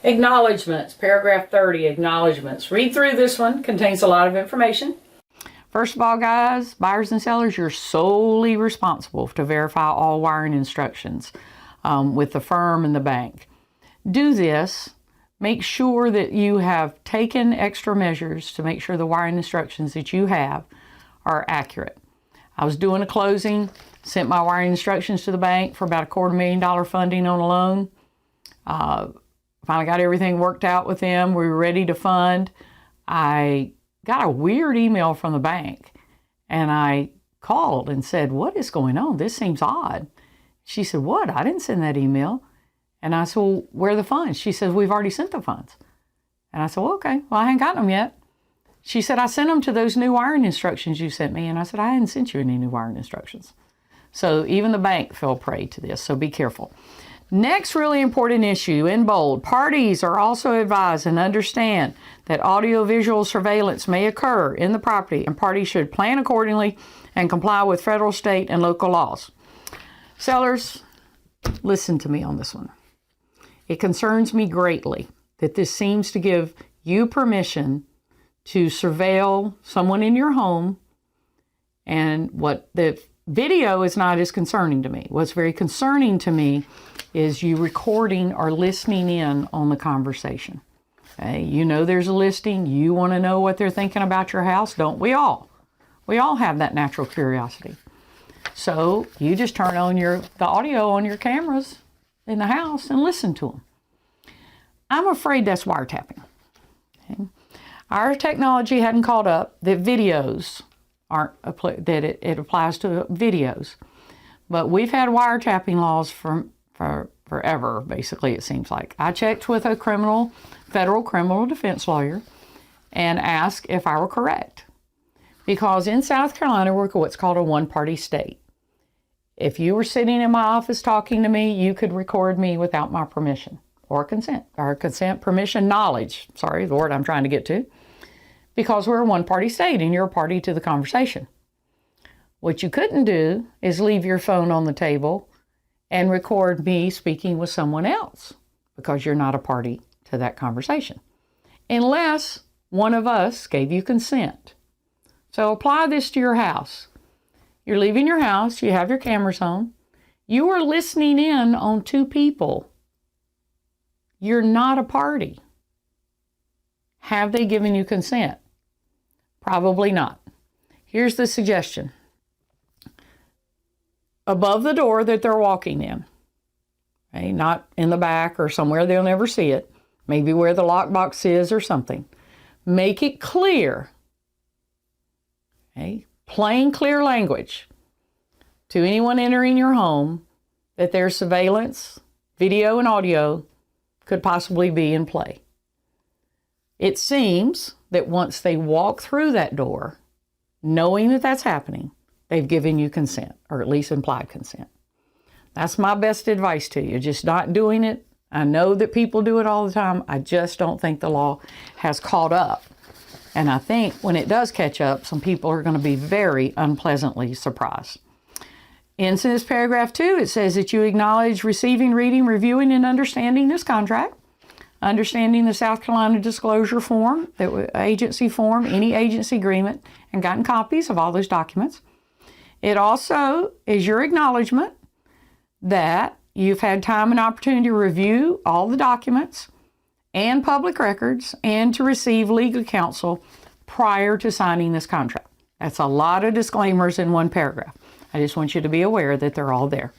Acknowledgements, paragraph 30, acknowledgements. Read through this one, contains a lot of information. First of all, guys, buyers and sellers, you're solely responsible to verify all wiring instructions with the firm and the bank. Do this. Make sure that you have taken extra measures to make sure the wiring instructions that you have are accurate. I was doing a closing, sent my wiring instructions to the bank for about $250,000 funding on a loan. Finally got everything worked out with them. We were ready to fund. I got a weird email from the bank, and I called and said, "What is going on? This seems odd." She said, "What? I didn't send that email." And I said, "Well, where are the funds?" She says, "We've already sent the funds." And I said, "Well, okay. Well, I haven't gotten them yet." She said, "I sent them to those new wiring instructions you sent me." And I said, "I hadn't sent you any new wiring instructions." So even the bank fell prey to this, so be careful. Next really important issue in bold, parties are also advised and understand that audiovisual surveillance may occur in the property, and parties should plan accordingly and comply with federal, state, and local laws. Sellers, listen to me on this one. It concerns me greatly that this seems to give you permission to surveil someone in your home, and what the video is not as concerning to me. What's very concerning to me is you recording or listening in on the conversation. Okay? You know there's a listing. You want to know what they're thinking about your house, don't we all? We all have that natural curiosity. So you just turn on the audio on your cameras in the house and listen to them. I'm afraid that's wiretapping. Okay? Our technology hadn't caught up that videos aren't, that it applies to videos. But we've had wiretapping laws for forever, basically, it seems like. I checked with a federal criminal defense lawyer and asked if I were correct. Because in South Carolina, we're what's called a one-party state. If you were sitting in my office talking to me, you could record me without my permission or consent, permission, knowledge. Sorry, the word I'm trying to get to. Because we're a one-party state and you're a party to the conversation. What you couldn't do is leave your phone on the table and record me speaking with someone else, because you're not a party to that conversation, unless one of us gave you consent. So apply this to your house. You're leaving your house, you have your cameras on, you are listening in on two people. You're not a party. Have they given you consent? Probably not. Here's the suggestion. Above the door that they're walking in, okay, not in the back or somewhere they'll never see it, maybe where the lockbox is or something. Make it clear, okay, plain, clear language to anyone entering your home that their surveillance, video and audio could possibly be in play. It seems that once they walk through that door, knowing that that's happening, they've given you consent, or at least implied consent. That's my best advice to you. Just not doing it. I know that people do it all the time. I just don't think the law has caught up. And I think when it does catch up, some people are going to be very unpleasantly surprised. In this paragraph 2, it says that you acknowledge receiving, reading, reviewing, and understanding this contract, understanding the South Carolina disclosure form, the agency form, any agency agreement, and gotten copies of all those documents. It also is your acknowledgement that you've had time and opportunity to review all the documents and public records and to receive legal counsel prior to signing this contract. That's a lot of disclaimers in one paragraph. I just want you to be aware that they're all there.